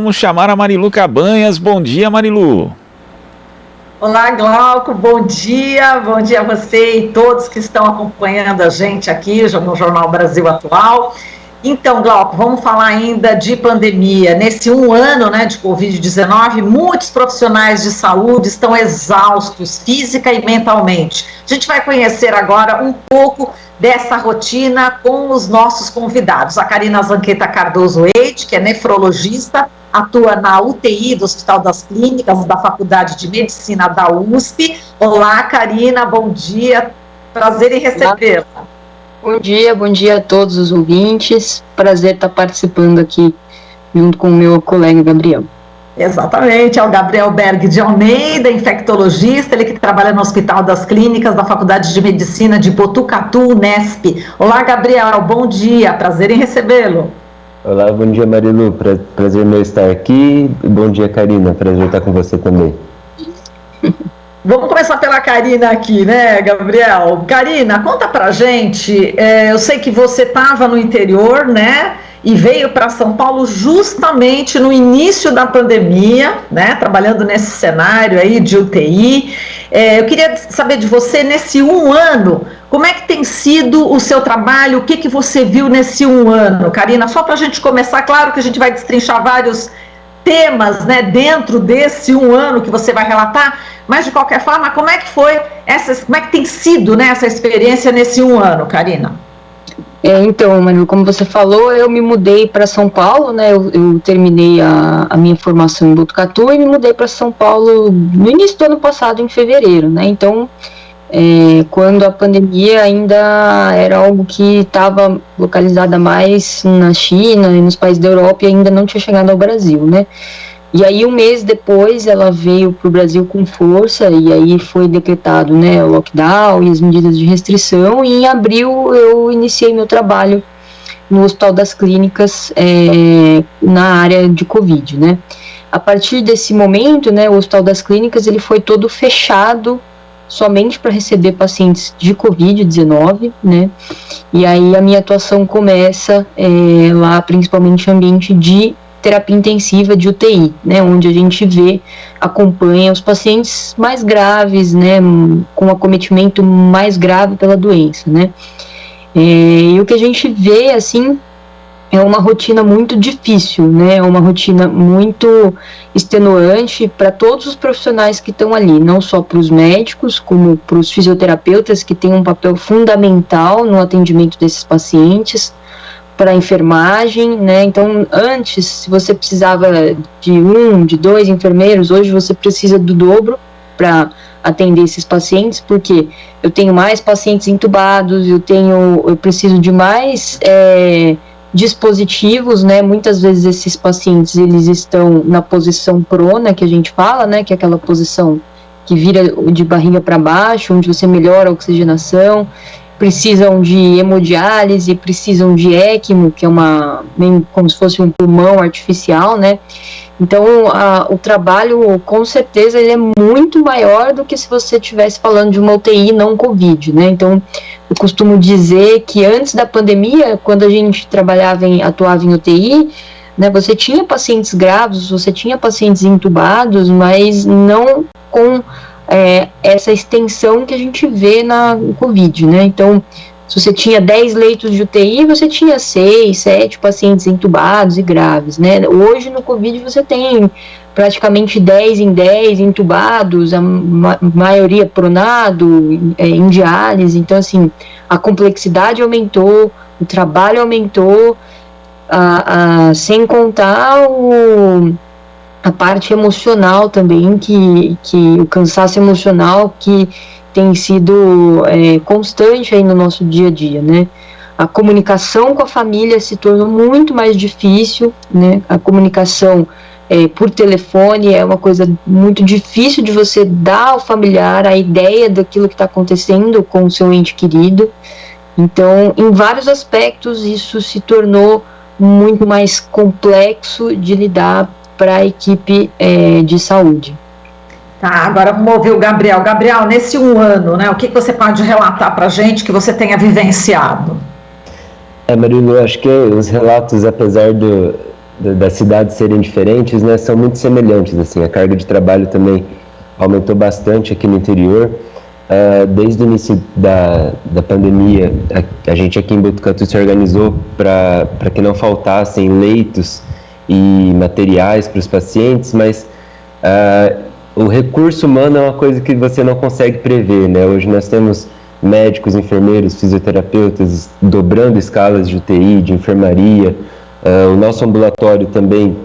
vamos chamar a Marilu Cabanhas. Bom dia, Marilu. Olá, Glauco, bom dia a você e todos que estão acompanhando a gente aqui no Jornal Brasil Atual. Então, Glauco, vamos falar ainda de pandemia. Nesse ano, de Covid-19, muitos profissionais de saúde estão exaustos, física e mentalmente. A gente vai conhecer agora um pouco dessa rotina com os nossos convidados. A Karina Zanqueta Cardoso Eide, que é nefrologista, atua na UTI do Hospital das Clínicas da Faculdade de Medicina da USP. Olá, Karina, bom dia, prazer em recebê-la. Bom dia a todos os ouvintes, prazer estar participando aqui junto com o meu colega Gabriel. Exatamente, é o Gabriel Berg de Almeida, infectologista, ele que trabalha no Hospital das Clínicas da Faculdade de Medicina de Botucatu, Unesp. Olá, Gabriel, bom dia, prazer em recebê-lo. Olá, bom dia, Marilu, prazer meu estar aqui. Bom dia, Karina, prazer estar com você também. Vamos começar pela Karina aqui, Gabriel? Karina, conta pra gente, eu sei que você estava no interior, e veio para São Paulo justamente no início da pandemia, trabalhando nesse cenário aí de UTI. Eu queria saber de você, nesse 1 ano, como é que tem sido o seu trabalho, o que você viu nesse 1 ano, Karina? Só para a gente começar, claro que a gente vai destrinchar vários temas, dentro desse 1 ano que você vai relatar, mas de qualquer forma, como é que tem sido, essa experiência nesse 1 ano, Karina? Então, Manu, como você falou, eu me mudei para São Paulo, eu terminei a minha formação em Botucatu e me mudei para São Paulo no início do ano passado, em fevereiro, então, quando a pandemia ainda era algo que estava localizada mais na China e nos países da Europa e ainda não tinha chegado ao Brasil, E aí, 1 mês depois, ela veio para o Brasil com força, e aí foi decretado, o lockdown e as medidas de restrição, e em abril eu iniciei meu trabalho no Hospital das Clínicas, na área de Covid, A partir desse momento, o Hospital das Clínicas, ele foi todo fechado, somente para receber pacientes de Covid-19, E aí a minha atuação começa lá, principalmente em ambiente de terapia intensiva de UTI, onde a gente acompanha os pacientes mais graves, com acometimento mais grave pela doença, E o que a gente vê, assim, é uma rotina muito difícil, é uma rotina muito extenuante para todos os profissionais que estão ali, não só para os médicos, como para os fisioterapeutas, que têm um papel fundamental no atendimento desses pacientes, para a enfermagem, Então, antes, se você precisava de 1, de 2 enfermeiros, hoje você precisa do dobro para atender esses pacientes, porque eu tenho mais pacientes entubados, eu preciso de mais dispositivos, Muitas vezes esses pacientes, eles estão na posição prona, que a gente fala, que é aquela posição que vira de barriga para baixo, onde você melhora a oxigenação, precisam de hemodiálise, precisam de ECMO, que é como se fosse um pulmão artificial, Então, o trabalho, com certeza, ele é muito maior do que se você estivesse falando de uma UTI não Covid, Então, eu costumo dizer que antes da pandemia, quando a gente atuava em UTI, você tinha pacientes graves, você tinha pacientes entubados, mas não com essa extensão que a gente vê na Covid, Então, se você tinha 10 leitos de UTI, você tinha 6, 7 pacientes entubados e graves, Hoje, no Covid, você tem praticamente 10 em 10 entubados, a maioria pronado, em diálise. Então, assim, a complexidade aumentou, o trabalho aumentou, sem contar a parte emocional também, que o cansaço emocional que tem sido constante aí no nosso dia a dia, A comunicação com a família se tornou muito mais difícil, A comunicação por telefone é uma coisa muito difícil de você dar ao familiar a ideia daquilo que está acontecendo com o seu ente querido. Então, em vários aspectos, isso se tornou muito mais complexo de lidar para a equipe de saúde. Tá, agora vamos ouvir o Gabriel. Gabriel, nesse 1 ano, o que você pode relatar para a gente que você tenha vivenciado? Marilu, acho que os relatos, apesar das cidades serem diferentes, né, são muito semelhantes, assim, a carga de trabalho também aumentou bastante aqui no interior. Desde o início da pandemia, a gente aqui em Botucatu se organizou para que não faltassem leitos e materiais para os pacientes, mas o recurso humano é uma coisa que você não consegue prever, né? Hoje nós temos médicos, enfermeiros, fisioterapeutas dobrando escalas de UTI, de enfermaria. O nosso ambulatório também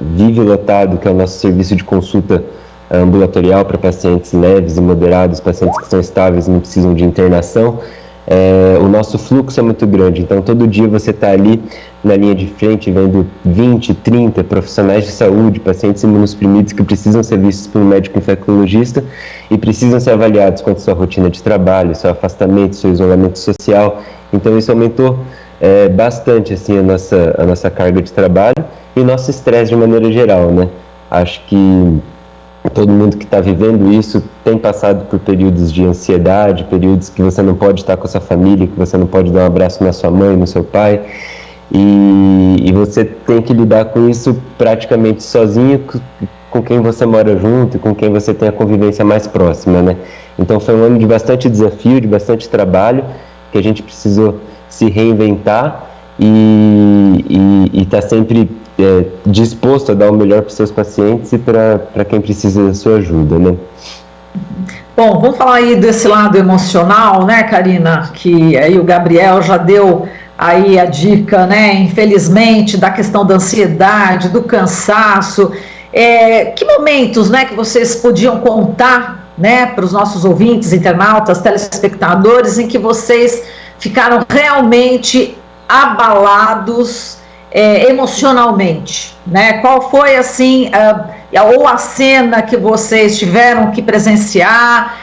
vive lotado, que é o nosso serviço de consulta ambulatorial para pacientes leves e moderados, pacientes que são estáveis e não precisam de internação. O nosso fluxo é muito grande, então todo dia você está ali na linha de frente vendo 20, 30 profissionais de saúde, pacientes imunossuprimidos que precisam ser vistos por um médico infectologista e precisam ser avaliados quanto à sua rotina de trabalho, seu afastamento, seu isolamento social. Então isso aumentou bastante assim, a nossa carga de trabalho e nosso estresse de maneira geral, né? Acho que todo mundo que está vivendo isso tem passado por períodos de ansiedade, períodos que você não pode estar com a sua família, que você não pode dar um abraço na sua mãe, no seu pai, e você tem que lidar com isso praticamente sozinho, com quem você mora junto e com quem você tem a convivência mais próxima, né? Então foi um ano de bastante desafio, de bastante trabalho, que a gente precisou se reinventar e está sempre disposto a dar o melhor para os seus pacientes e para quem precisa da sua ajuda, né? Bom, vamos falar aí desse lado emocional, né, Karina? Que aí o Gabriel já deu aí a dica, né, infelizmente, da questão da ansiedade, do cansaço. Que momentos, né, que vocês podiam contar, né, para os nossos ouvintes, internautas, telespectadores, em que vocês ficaram realmente abalados emocionalmente, né? Qual foi, assim, ou a cena que vocês tiveram que presenciar?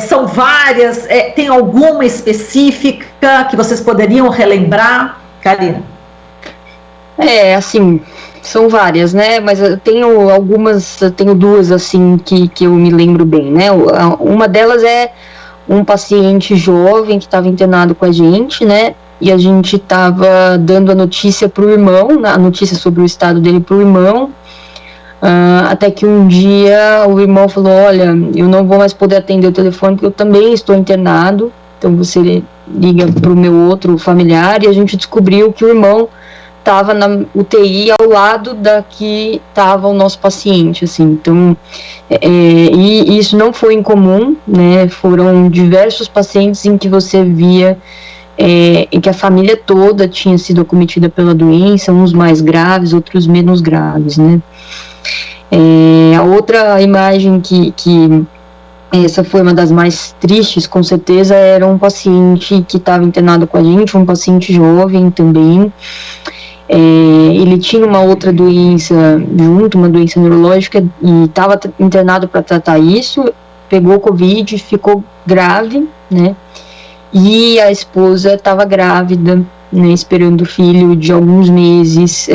São várias, tem alguma específica que vocês poderiam relembrar, Karina? Assim, são várias, né? Mas eu tenho algumas, tenho duas, assim, que eu me lembro bem, né? Uma delas é um paciente jovem que estava internado com a gente, né? E a gente estava dando a notícia para o irmão, a notícia sobre o estado dele para o irmão, até que um dia o irmão falou: olha, eu não vou mais poder atender o telefone porque eu também estou internado, então você liga para o meu outro familiar. E a gente descobriu que o irmão estava na UTI ao lado da que estava o nosso paciente, assim. Então, e isso não foi incomum, né? Foram diversos pacientes em que você via em que a família toda tinha sido acometida pela doença, uns mais graves, outros menos graves, né? A outra imagem que essa foi uma das mais tristes, com certeza, era um paciente que estava internado com a gente, um paciente jovem também. Ele tinha uma outra doença junto, uma doença neurológica, e estava internado para tratar isso, pegou Covid, ficou grave, né? E a esposa estava grávida, né, esperando o filho de alguns meses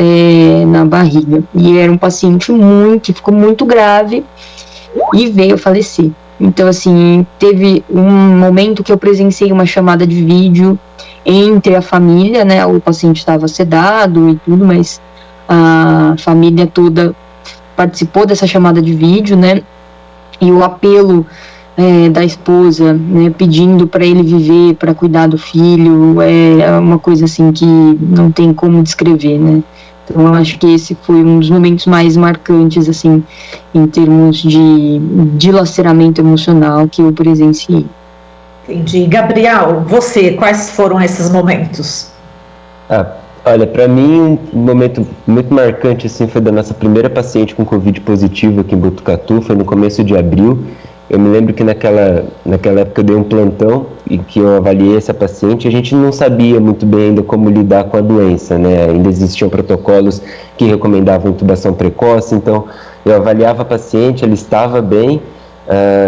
na barriga. E era um paciente que ficou muito grave e veio a falecer. Então, assim, teve um momento que eu presenciei uma chamada de vídeo entre a família, né? O paciente estava sedado e tudo, mas a família toda participou dessa chamada de vídeo, né? E o apelo da esposa, né, pedindo para ele viver, para cuidar do filho, é uma coisa assim que não tem como descrever, né? Então eu acho que esse foi um dos momentos mais marcantes, assim, em termos de dilaceramento emocional que eu presenciei. Entendi. Gabriel, você, quais foram esses momentos? Olha, para mim, um momento muito marcante, assim, foi da nossa primeira paciente com Covid positivo aqui em Botucatu, foi no começo de abril. Eu me lembro que naquela época eu dei um plantão e que eu avaliei essa paciente. A gente não sabia muito bem ainda como lidar com a doença, né? Ainda existiam protocolos que recomendavam intubação precoce, então eu avaliava a paciente, ela estava bem,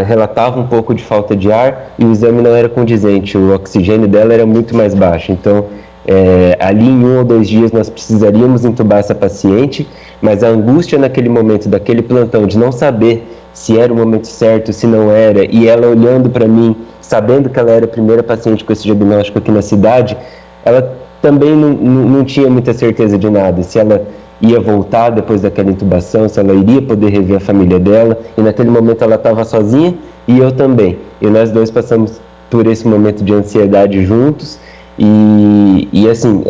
relatava um pouco de falta de ar e o exame não era condizente, o oxigênio dela era muito mais baixo. Então, ali em 1 ou 2 dias nós precisaríamos intubar essa paciente, mas a angústia naquele momento, daquele plantão, de não saber se era o momento certo, se não era, e ela olhando para mim, sabendo que ela era a primeira paciente com esse diagnóstico aqui na cidade, ela também não tinha muita certeza de nada, se ela ia voltar depois daquela intubação, se ela iria poder rever a família dela, e naquele momento ela estava sozinha e eu também, e nós dois passamos por esse momento de ansiedade juntos, e assim,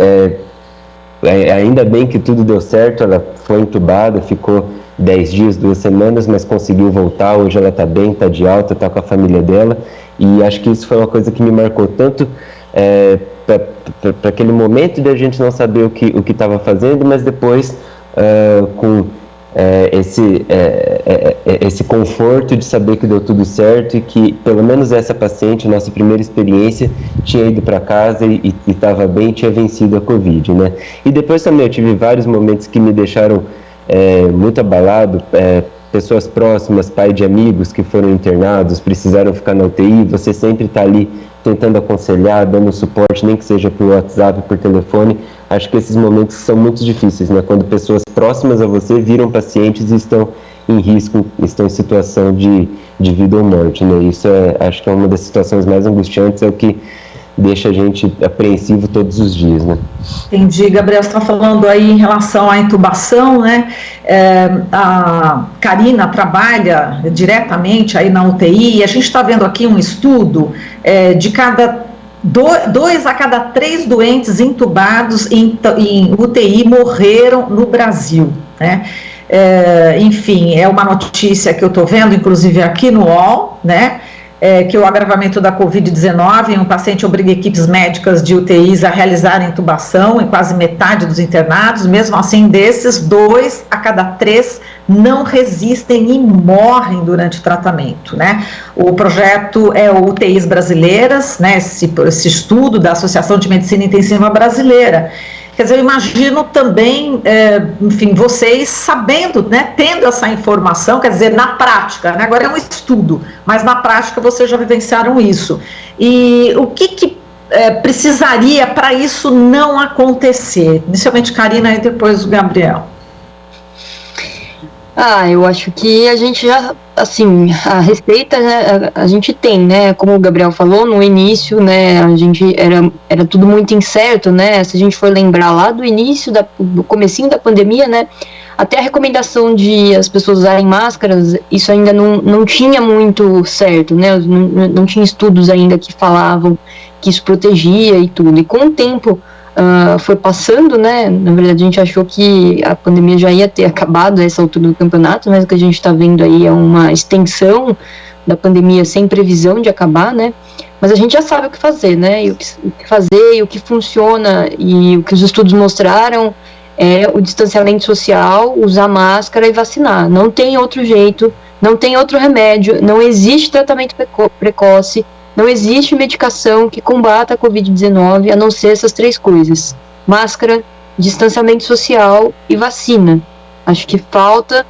ainda bem que tudo deu certo, ela foi entubada, ficou 10 dias, 2 semanas, mas conseguiu voltar, hoje ela está bem, está de alta, está com a família dela, e acho que isso foi uma coisa que me marcou tanto para aquele momento de a gente não saber o que estava fazendo, mas depois com esse conforto de saber que deu tudo certo e que pelo menos essa paciente, nossa primeira experiência, tinha ido para casa e estava bem, tinha vencido a Covid, né? E depois também eu tive vários momentos que me deixaram muito abalado, pessoas próximas, pai de amigos que foram internados, precisaram ficar na UTI, você sempre está ali tentando aconselhar, dando suporte, nem que seja por WhatsApp, por telefone. Acho que esses momentos são muito difíceis, né? Quando pessoas próximas a você viram pacientes e estão em risco, estão em situação de vida ou morte, né? Isso acho que é uma das situações mais angustiantes, é o que deixa a gente apreensivo todos os dias, né? Entendi, Gabriel, você está falando aí em relação à intubação, né? A Karina trabalha diretamente aí na UTI, e a gente está vendo aqui um estudo de cada 2 a cada 3 doentes intubados em UTI morreram no Brasil, né? Enfim, é uma notícia que eu estou vendo, inclusive aqui no UOL, né? Que o agravamento da Covid-19 em um paciente obriga equipes médicas de UTIs a realizar intubação em quase metade dos internados. Mesmo assim, desses, 2 a cada 3 não resistem e morrem durante o tratamento, né? O projeto é o UTIs Brasileiras, né? Esse estudo da Associação de Medicina Intensiva Brasileira. Quer dizer, eu imagino também, enfim, vocês sabendo, né, tendo essa informação, quer dizer, na prática, né, agora é um estudo, mas na prática vocês já vivenciaram isso. E o que precisaria para isso não acontecer? Inicialmente Karina e depois o Gabriel. Eu acho que a gente já, assim, a receita, né, a gente tem, né, como o Gabriel falou, no início, né, a gente era tudo muito incerto, né, se a gente for lembrar lá do início, do comecinho da pandemia, né, até a recomendação de as pessoas usarem máscaras, isso ainda não tinha muito certo, né, não tinha estudos ainda que falavam que isso protegia e tudo, e com o tempo foi passando, né, na verdade a gente achou que a pandemia já ia ter acabado a essa altura do campeonato, mas o que a gente está vendo aí é uma extensão da pandemia sem previsão de acabar, né, mas a gente já sabe o que fazer, né, e o que fazer, e o que funciona, e o que os estudos mostraram é o distanciamento social, usar máscara e vacinar, não tem outro jeito, não tem outro remédio, não existe tratamento precoce, não existe medicação que combata a Covid-19 a não ser essas 3 coisas: máscara, distanciamento social e vacina. Acho que falta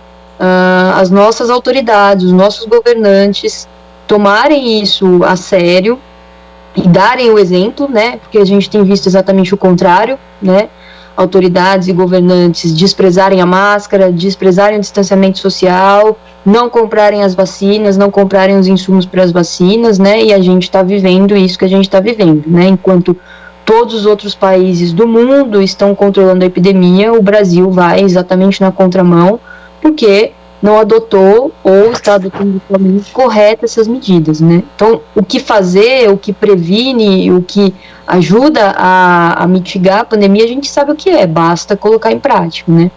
as nossas autoridades, os nossos governantes tomarem isso a sério e darem o exemplo, né? Porque a gente tem visto exatamente o contrário, né? Autoridades e governantes desprezarem a máscara, desprezarem o distanciamento social, não comprarem as vacinas, não comprarem os insumos para as vacinas, né, e a gente está vivendo isso que a gente está vivendo, né, enquanto todos os outros países do mundo estão controlando a epidemia, o Brasil vai exatamente na contramão, porque não adotou ou está adotando de forma correta essas medidas, né. Então, o que fazer, o que previne, o que ajuda a mitigar a pandemia, a gente sabe o que é, basta colocar em prática, né.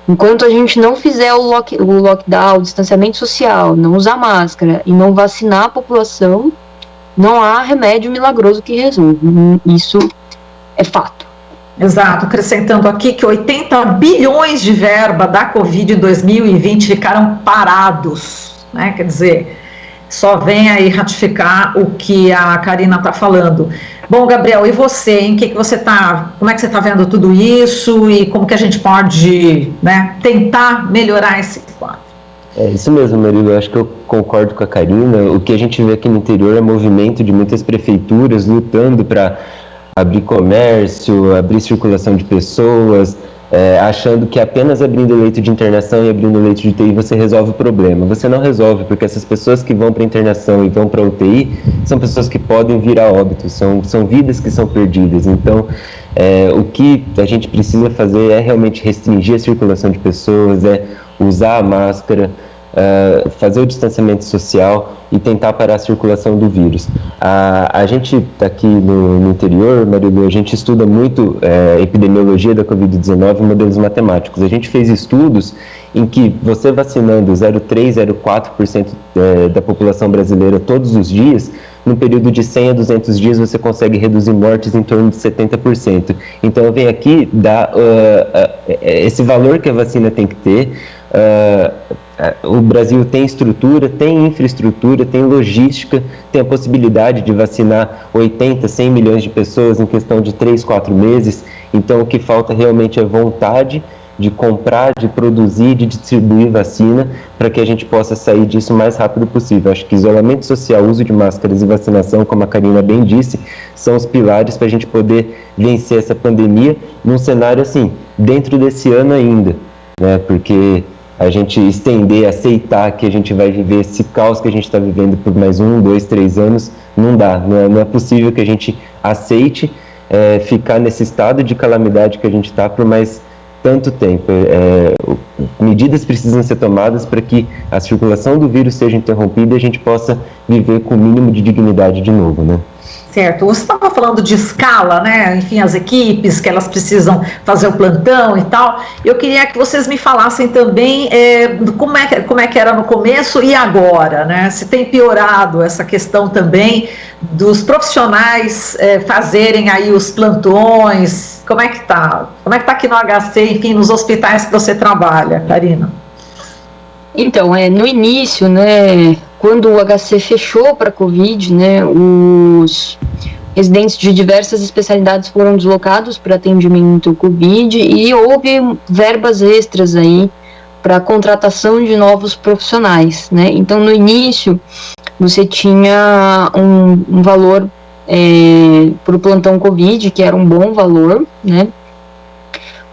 Enquanto a gente não fizer o lockdown, o distanciamento social, não usar máscara e não vacinar a população, não há remédio milagroso que resolva. Isso é fato. Exato, acrescentando aqui que 80 bilhões de verba da Covid em 2020 ficaram parados, né? Quer dizer, só vem aí ratificar o que a Karina está falando. Bom, Gabriel, e você, em que você está, como é que você está vendo tudo isso e como que a gente pode, né, tentar melhorar esse quadro? É isso mesmo, Marilu, eu acho que eu concordo com a Karina. O que a gente vê aqui no interior é movimento de muitas prefeituras lutando para abrir comércio, abrir circulação de pessoas, achando que apenas abrindo leito de internação e abrindo leito de UTI você resolve o problema. Você não resolve, porque essas pessoas que vão para internação e vão para UTI são pessoas que podem vir a óbito, são vidas que são perdidas. Então, O que a gente precisa fazer é realmente restringir a circulação de pessoas, usar a máscara, fazer o distanciamento social e tentar parar a circulação do vírus. A gente aqui no interior, Marilu, a gente estuda muito epidemiologia da Covid-19 em modelos matemáticos. A gente fez estudos em que você vacinando 0,3%, 0,4% da população brasileira todos os dias, no período de 100 a 200 dias você consegue reduzir mortes em torno de 70%. Então vem aqui dar esse valor que a vacina tem que ter. O Brasil tem estrutura, tem infraestrutura, tem logística, tem a possibilidade de vacinar 80, 100 milhões de pessoas em questão de 3, 4 meses. Então o que falta realmente é vontade de comprar, de produzir, de distribuir vacina para que a gente possa sair disso o mais rápido possível. Acho que isolamento social, uso de máscaras e vacinação, como a Karina bem disse, são os pilares para a gente poder vencer essa pandemia num cenário assim, dentro desse ano ainda, né? Porque a gente estender, aceitar que a gente vai viver esse caos que a gente está vivendo por mais 1, 2, 3 anos, não dá, não é possível que a gente aceite ficar nesse estado de calamidade que a gente está por mais tanto tempo. Medidas precisam ser tomadas para que a circulação do vírus seja interrompida e a gente possa viver com o mínimo de dignidade de novo, né? Certo, você estava falando de escala, né? Enfim, as equipes que elas precisam fazer o plantão e tal. Eu queria que vocês me falassem também como é que era no começo e agora, né? Se tem piorado essa questão também dos profissionais fazerem aí os plantões. Como é que tá? Como é que tá aqui no HC, enfim, nos hospitais que você trabalha, Karina? Então, no início, né, quando o HC fechou para a Covid, né, os residentes de diversas especialidades foram deslocados para atendimento Covid e houve verbas extras aí para a contratação de novos profissionais, né. Então, no início, você tinha um valor para o plantão Covid, que era um bom valor, né,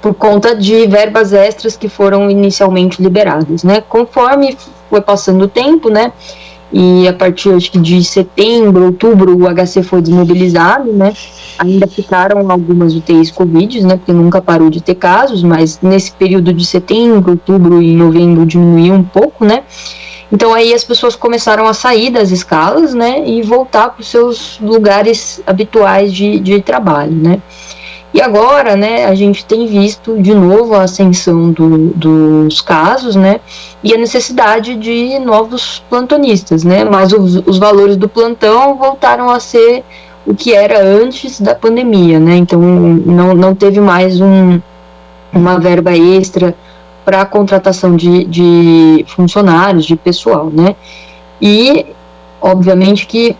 por conta de verbas extras que foram inicialmente liberadas, né? Conforme foi passando o tempo, né? E a partir, acho que de setembro, outubro, o HC foi desmobilizado, né? Ainda ficaram algumas UTIs Covid, né? Porque nunca parou de ter casos, mas nesse período de setembro, outubro e novembro diminuiu um pouco, né? Então aí as pessoas começaram a sair das escalas, né? E voltar para os seus lugares habituais de trabalho, né? E agora, né, a gente tem visto de novo a ascensão dos casos, né, e a necessidade de novos plantonistas, né, mas os valores do plantão voltaram a ser o que era antes da pandemia, né, então não teve mais uma verba extra para a contratação de funcionários, de pessoal, né, e obviamente que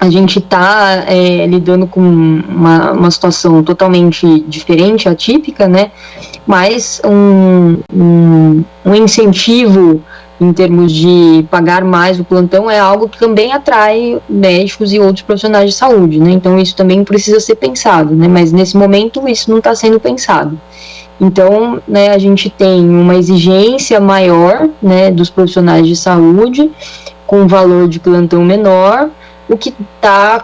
a gente está lidando com uma situação totalmente diferente, atípica, né? Mas um incentivo em termos de pagar mais o plantão é algo que também atrai médicos e outros profissionais de saúde, né? Então isso também precisa ser pensado, né? Mas nesse momento isso não está sendo pensado. Então, né, a gente tem uma exigência maior, né, dos profissionais de saúde, com valor de plantão menor, o que está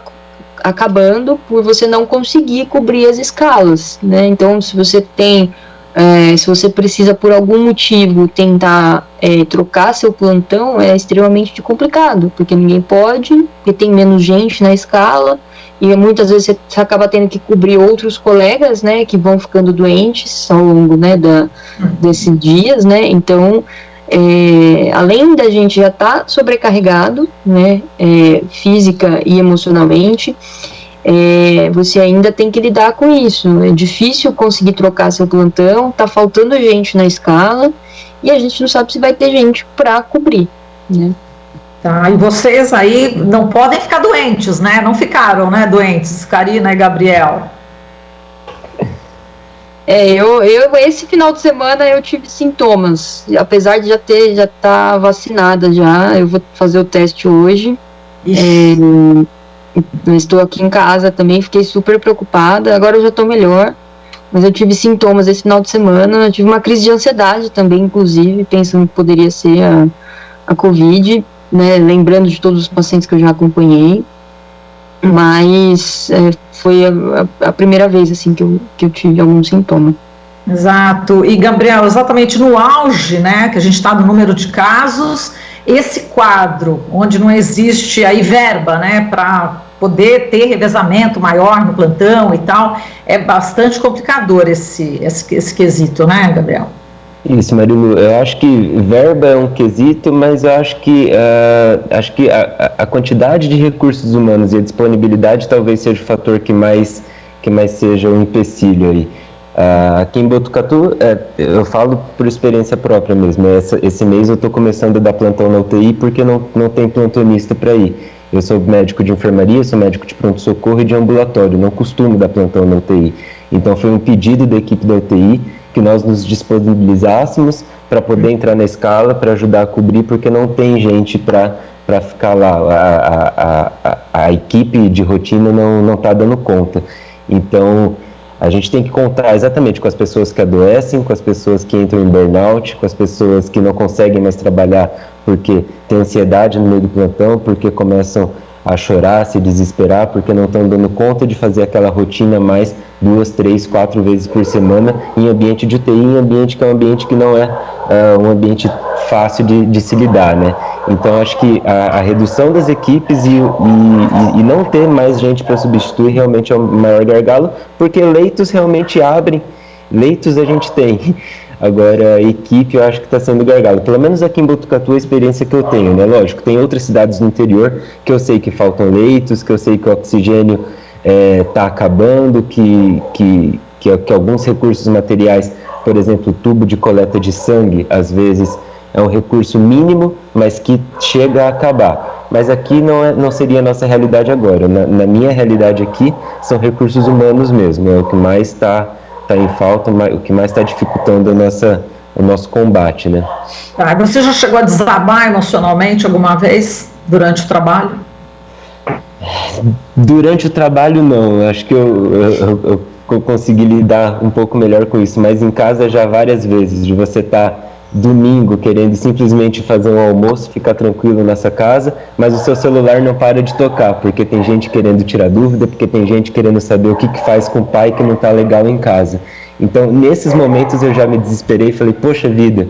acabando por você não conseguir cobrir as escalas, né? Então, se você precisa por algum motivo tentar trocar seu plantão, é extremamente complicado, porque ninguém pode, porque tem menos gente na escala, e muitas vezes você acaba tendo que cobrir outros colegas, né, que vão ficando doentes ao longo, né, desses dias, né? Então, além da gente já estar sobrecarregado, né, física e emocionalmente, você ainda tem que lidar com isso. É difícil conseguir trocar seu plantão, tá faltando gente na escala e a gente não sabe se vai ter gente para cobrir, né? Tá, e vocês aí não podem ficar doentes, né? Não ficaram, né, doentes, Karina e Gabriel? Esse final de semana eu tive sintomas, apesar de já estar vacinada já, eu vou fazer o teste hoje. Estou aqui em casa também, fiquei super preocupada, agora eu já estou melhor, mas eu tive sintomas esse final de semana, eu tive uma crise de ansiedade também, inclusive, pensando que poderia ser a Covid, né, lembrando de todos os pacientes que eu já acompanhei. mas foi a primeira vez assim que eu tive algum sintoma. Exato. E, Gabriel, exatamente no auge, né, que a gente está no número de casos, esse quadro, onde não existe aí verba, né, para poder ter revezamento maior no plantão e tal, é bastante complicador esse quesito, né, Gabriel? Isso, Marilu, eu acho que verba é um quesito, mas eu acho que a quantidade de recursos humanos e a disponibilidade talvez seja o fator que mais seja um empecilho aí. Aqui em Botucatu, eu falo por experiência própria mesmo, esse mês eu estou começando a dar plantão na UTI porque não tem plantonista para ir. Eu sou médico de enfermaria, sou médico de pronto-socorro e de ambulatório, não costumo dar plantão na UTI. Então foi um pedido da equipe da UTI que nós nos disponibilizássemos para poder entrar na escala, para ajudar a cobrir, porque não tem gente para ficar lá. A equipe de rotina não está dando conta. Então, a gente tem que contar exatamente com as pessoas que adoecem, com as pessoas que entram em burnout, com as pessoas que não conseguem mais trabalhar porque tem ansiedade no meio do plantão, porque começam a chorar, a se desesperar, porque não estão dando conta de fazer aquela rotina mais 2, 3, 4 vezes por semana em ambiente de UTI, em ambiente que é um ambiente que não é um ambiente fácil de se lidar, né? Então, acho que a redução das equipes e não ter mais gente para substituir realmente é o maior gargalo, porque leitos realmente abrem, leitos a gente tem. Agora, a equipe eu acho que está sendo gargalo. Pelo menos aqui em Botucatu, a experiência que eu tenho, né? Lógico, tem outras cidades no interior que eu sei que faltam leitos, que eu sei que o oxigênio está acabando, que alguns recursos materiais, por exemplo, o tubo de coleta de sangue, às vezes é um recurso mínimo, mas que chega a acabar. Mas aqui não seria a nossa realidade agora. Na minha realidade aqui, são recursos humanos mesmo, é o que mais está em falta, o que mais está dificultando o nosso combate, né? Tá, você já chegou a desabar emocionalmente alguma vez durante o trabalho? Durante o trabalho, não. Acho que eu consegui lidar um pouco melhor com isso, mas em casa já várias vezes, de você estar domingo querendo simplesmente fazer um almoço, ficar tranquilo nessa casa, mas o seu celular não para de tocar, porque tem gente querendo tirar dúvida, porque tem gente querendo saber o que faz com o pai que não está legal em casa. Então, nesses momentos eu já me desesperei e falei, poxa vida,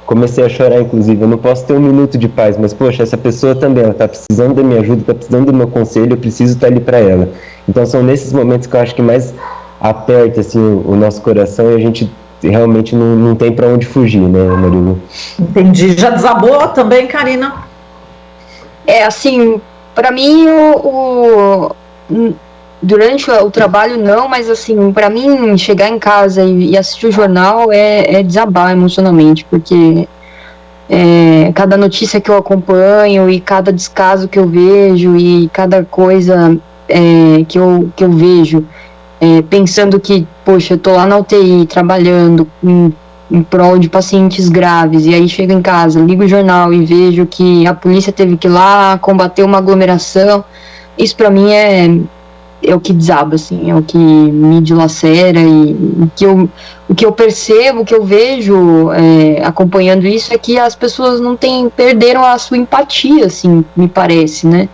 comecei a chorar, inclusive, eu não posso ter um minuto de paz, mas poxa, essa pessoa também, ela está precisando da minha ajuda, está precisando do meu conselho, eu preciso estar ali para ela. Então, são nesses momentos que eu acho que mais aperta assim, o nosso coração e a gente realmente não tem para onde fugir, né, Marilu? Entendi. Já desabou também, Karina? Assim, para mim, durante o trabalho não, mas assim, para mim, chegar em casa e assistir o jornal é desabar emocionalmente, porque cada notícia que eu acompanho e cada descaso que eu vejo e cada coisa que eu vejo, pensando que, poxa, eu tô lá na UTI trabalhando em prol de pacientes graves, e aí chego em casa, ligo o jornal e vejo que a polícia teve que ir lá combater uma aglomeração. Isso pra mim é o que desaba, assim, é o que me dilacera, e o que eu percebo, o que eu vejo acompanhando isso é que as pessoas perderam a sua empatia, assim, me parece, né?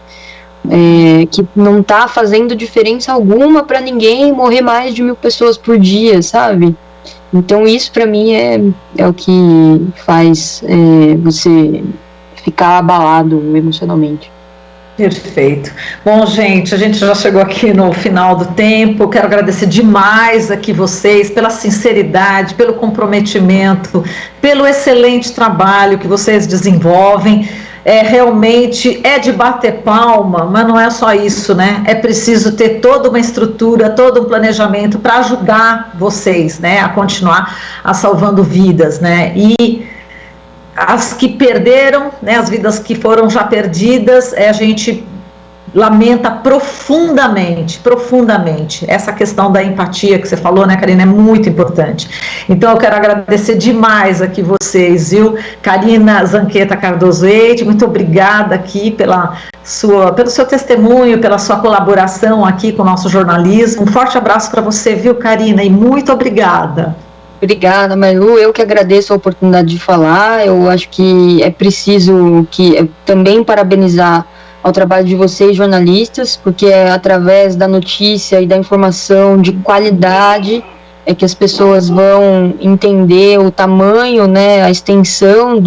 Que não tá fazendo diferença alguma para ninguém morrer mais de 1.000 pessoas por dia, sabe? Então isso para mim é o que faz você ficar abalado emocionalmente. Perfeito. Bom, gente, a gente já chegou aqui no final do tempo. Eu quero agradecer demais aqui vocês pela sinceridade, pelo comprometimento, pelo excelente trabalho que vocês desenvolvem. Realmente é de bater palma, mas não é só isso, né? É preciso ter toda uma estrutura, todo um planejamento para ajudar vocês, né, a continuar salvando vidas, né? E as que perderam, né, as vidas que foram já perdidas, a gente lamenta profundamente essa questão da empatia que você falou, né, Karina, é muito importante. Então eu quero agradecer demais aqui vocês, viu? Karina Zanqueta Cardoso Eide, muito obrigada aqui pelo seu testemunho, pela sua colaboração aqui com o nosso jornalismo. Um forte abraço para você, viu, Karina, e muito obrigada. Obrigada, Marilu. Eu que agradeço a oportunidade de falar. Eu acho que é preciso também parabenizar ao trabalho de vocês, jornalistas, porque é através da notícia e da informação de qualidade é que as pessoas vão entender o tamanho, né, a extensão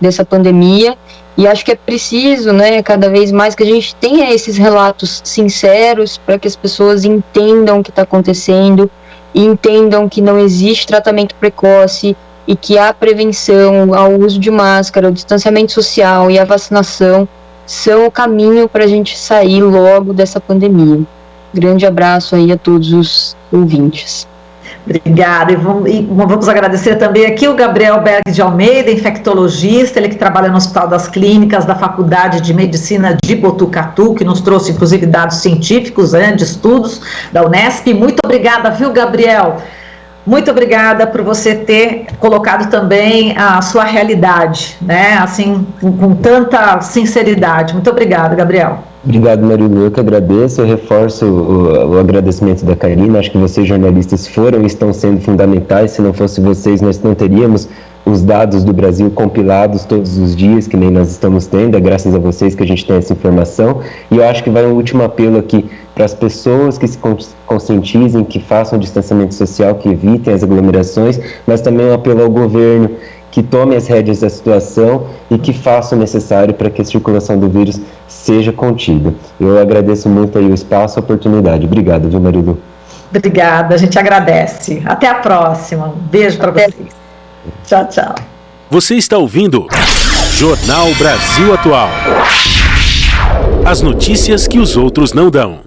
dessa pandemia. E acho que é preciso, né, cada vez mais que a gente tenha esses relatos sinceros para que as pessoas entendam o que está acontecendo e entendam que não existe tratamento precoce e que a prevenção, ao uso de máscara, o distanciamento social e a vacinação são o caminho para a gente sair logo dessa pandemia. Grande abraço aí a todos os ouvintes. Obrigada, e vamos agradecer também aqui o Gabriel Berg de Almeida, infectologista, ele que trabalha no Hospital das Clínicas da Faculdade de Medicina de Botucatu, que nos trouxe inclusive dados científicos, de estudos da Unesp. Muito obrigada, viu, Gabriel? Muito obrigada por você ter colocado também a sua realidade, né, assim, com tanta sinceridade. Muito obrigada, Gabriel. Obrigado, Marilu, eu que agradeço, eu reforço o agradecimento da Karina, acho que vocês jornalistas foram e estão sendo fundamentais, se não fosse vocês nós não teríamos os dados do Brasil compilados todos os dias, que nem nós estamos tendo, é graças a vocês que a gente tem essa informação, e eu acho que vai um último apelo aqui para as pessoas que se conscientizem, que façam distanciamento social, que evitem as aglomerações, mas também um apelo ao governo, que tome as rédeas da situação e que faça o necessário para que a circulação do vírus seja contida. Eu agradeço muito aí o espaço e a oportunidade. Obrigado, viu, Marilu? Obrigada, a gente agradece. Até a próxima. Um beijo para vocês. Tchau, tchau. Você está ouvindo Jornal Brasil Atual. As notícias que os outros não dão.